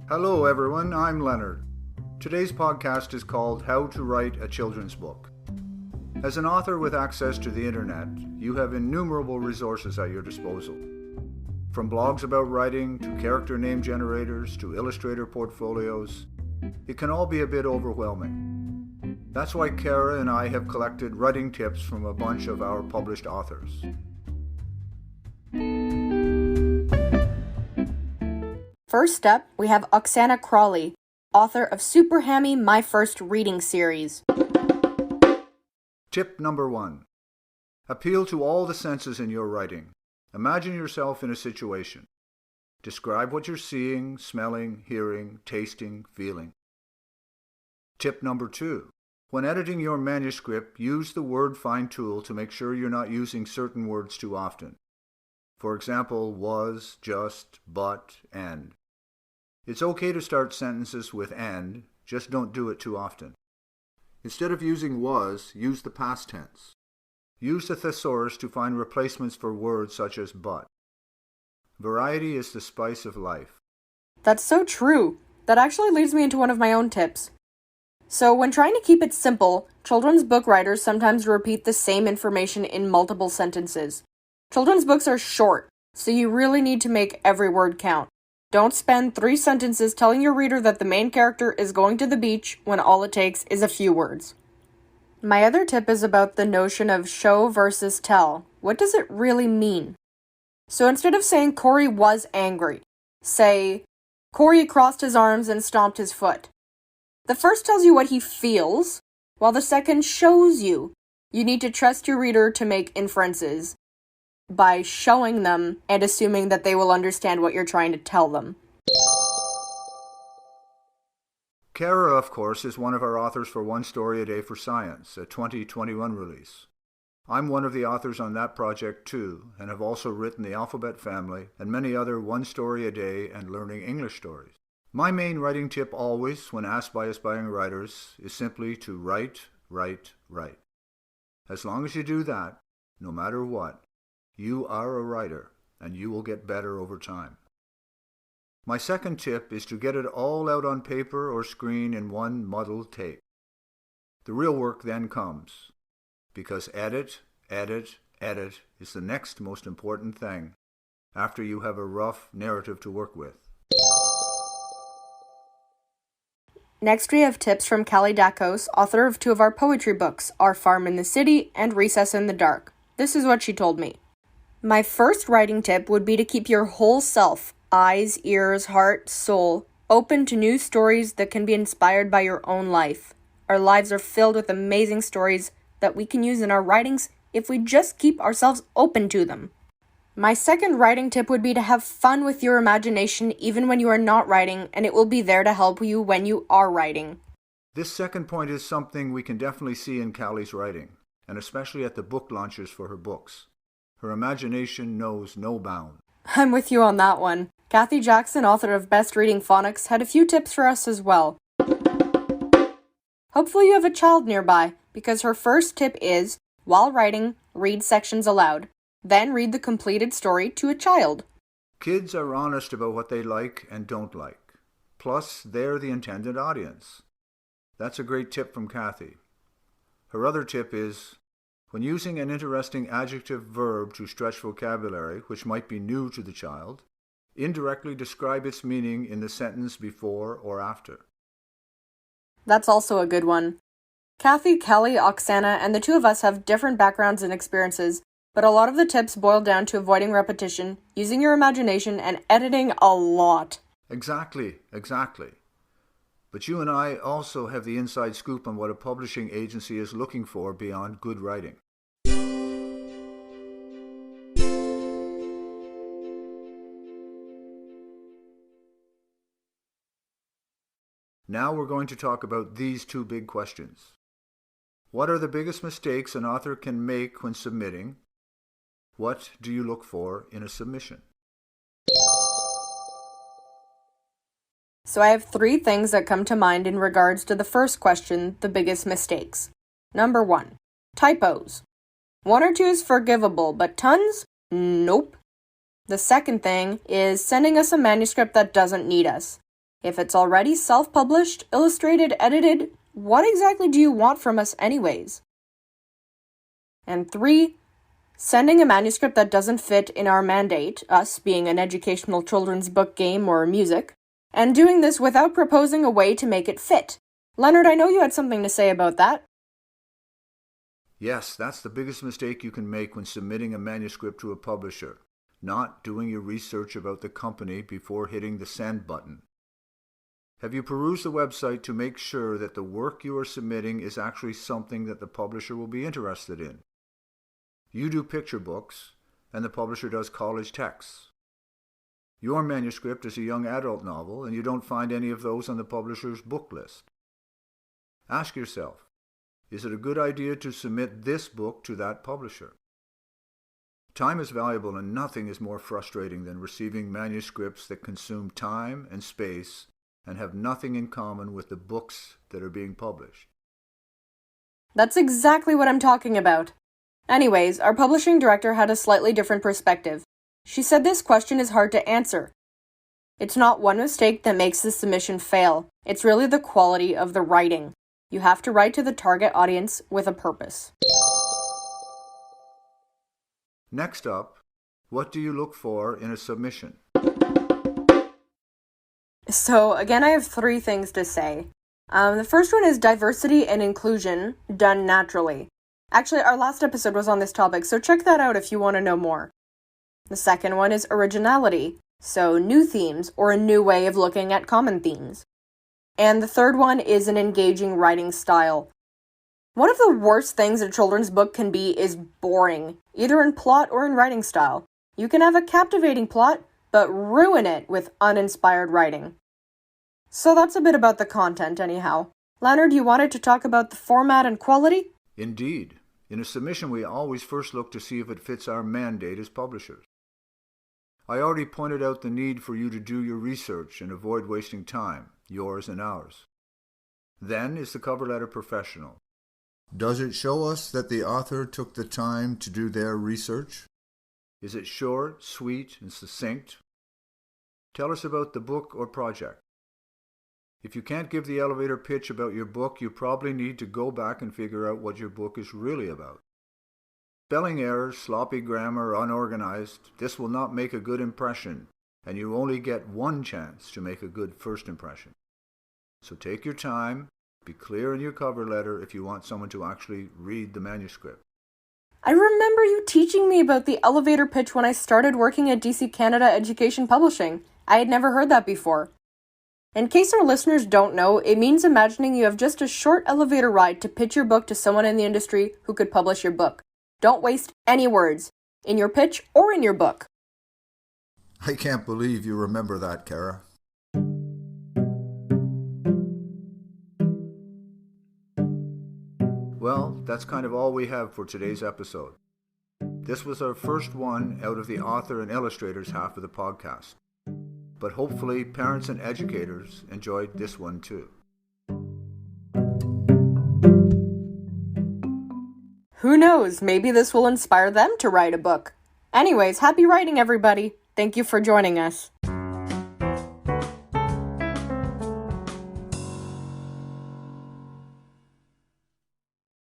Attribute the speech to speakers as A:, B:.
A: Hello everyone, I'm Leonard. Today's podcast is called How to Write a Children's Book. As an author with access to the internet, you have innumerable resources at your disposal. From blogs about writing, to character name generators, to illustrator portfolios, it can all be a bit overwhelming. That's why Kara and I have collected writing tips from a bunch of our published authors.
B: First up, we have Oksana Crawley, author of Super Hammy My First Reading series.
A: Tip number 1. Appeal to all the senses in your writing. Imagine yourself in a situation. Describe what you're seeing, smelling, hearing, tasting, feeling. Tip number 2. When editing your manuscript, use the word find tool to make sure you're not using certain words too often. For example, was, just, but, and. It's okay to start sentences with and, just don't do it too often. Instead of using was, use the past tense. Use the thesaurus to find replacements for words such as but. Variety is the spice of life.
B: That's so true. That actually leads me into one of my own tips. So when trying to keep it simple, children's book writers sometimes repeat the same information in multiple sentences. Children's books are short, so you really need to make every word count. Don't spend 3 sentences telling your reader that the main character is going to the beach when all it takes is a few words. My other tip is about the notion of show versus tell. What does it really mean? So instead of saying Corey was angry, say, Corey crossed his arms and stomped his foot. The first tells you what he feels, while the second shows you. You need to trust your reader to make inferences by showing them and assuming that they will understand what you're trying to tell them.
A: Kara, of course, is one of our authors for One Story a Day for Science, a 2021 release. I'm one of the authors on that project too, and have also written The Alphabet Family and many other One Story a Day and Learning English stories. My main writing tip always, when asked by aspiring writers, is simply to write, write, write. As long as you do that, no matter what, you are a writer, and you will get better over time. My second tip is to get it all out on paper or screen in one muddled take. The real work then comes, because edit, edit, edit is the next most important thing after you have a rough narrative to work with.
B: Next we have tips from Callie Dakos, author of 2 of our poetry books, Our Farm in the City and Recess in the Dark. This is what she told me. My first writing tip would be to keep your whole self, eyes, ears, heart, soul, open to new stories that can be inspired by your own life. Our lives are filled with amazing stories that we can use in our writings if we just keep ourselves open to them. My second writing tip would be to have fun with your imagination even when you are not writing, and it will be there to help you when you are writing.
A: This second point is something we can definitely see in Callie's writing, and especially at the book launches for her books. Her imagination knows no bound.
B: I'm with you on that one. Kathy Jackson, author of Best Reading Phonics, had a few tips for us as well. Hopefully you have a child nearby, because her first tip is, while writing, read sections aloud. Then read the completed story to a child.
A: Kids are honest about what they like and don't like. Plus, they're the intended audience. That's a great tip from Kathy. Her other tip is, when using an interesting adjective-verb to stretch vocabulary, which might be new to the child, indirectly describe its meaning in the sentence before or after.
B: That's also a good one. Kathy, Kelly, Oksana, and the 2 of us have different backgrounds and experiences, but a lot of the tips boil down to avoiding repetition, using your imagination, and editing a lot.
A: Exactly. But you and I also have the inside scoop on what a publishing agency is looking for beyond good writing. Now we're going to talk about these 2 big questions. What are the biggest mistakes an author can make when submitting? What do you look for in a submission?
B: So I have 3 things that come to mind in regards to the first question, the biggest mistakes. Number 1, typos. 1 or 2 is forgivable, but tons? Nope. The second thing is sending us a manuscript that doesn't need us. If it's already self-published, illustrated, edited, what exactly do you want from us anyways? And 3, sending a manuscript that doesn't fit in our mandate, us being an educational children's book, game, or music, and doing this without proposing a way to make it fit. Leonard, I know you had something to say about that.
A: Yes, that's the biggest mistake you can make when submitting a manuscript to a publisher, not doing your research about the company before hitting the send button. Have you perused the website to make sure that the work you are submitting is actually something that the publisher will be interested in? You do picture books, and the publisher does college texts. Your manuscript is a young adult novel, and you don't find any of those on the publisher's book list. Ask yourself, is it a good idea to submit this book to that publisher? Time is valuable, and nothing is more frustrating than receiving manuscripts that consume time and space and have nothing in common with the books that are being published.
B: That's exactly what I'm talking about. Anyways, our publishing director had a slightly different perspective. She said this question is hard to answer. It's not one mistake that makes the submission fail. It's really the quality of the writing. You have to write to the target audience with a purpose.
A: Next up, what do you look for in a submission?
B: So, again, I have 3 things to say. The first one is diversity and inclusion done naturally. Actually, our last episode was on this topic, so check that out if you want to know more. The second one is originality, so new themes or a new way of looking at common themes. And the third one is an engaging writing style. One of the worst things a children's book can be is boring, either in plot or in writing style. You can have a captivating plot, but ruin it with uninspired writing. So that's a bit about the content anyhow. Leonard, you wanted to talk about the format and quality?
A: Indeed. In a submission, we always first look to see if it fits our mandate as publishers. I already pointed out the need for you to do your research and avoid wasting time, yours and ours. Then is the cover letter professional. Does it show us that the author took the time to do their research? Is it short, sweet, and succinct? Tell us about the book or project. If you can't give the elevator pitch about your book, you probably need to go back and figure out what your book is really about. Spelling errors, sloppy grammar, unorganized, this will not make a good impression, and you only get one chance to make a good first impression. So take your time, be clear in your cover letter if you want someone to actually read the manuscript.
B: I remember you teaching me about the elevator pitch when I started working at DC Canada Education Publishing. I had never heard that before. In case our listeners don't know, it means imagining you have just a short elevator ride to pitch your book to someone in the industry who could publish your book. Don't waste any words, in your pitch or in your book.
A: I can't believe you remember that, Kara. Well, that's kind of all we have for today's episode. This was our first one out of the author and illustrators half of the podcast. But hopefully parents and educators enjoyed this one too.
B: Who knows, maybe this will inspire them to write a book. Anyways, happy writing, everybody. Thank you for joining us.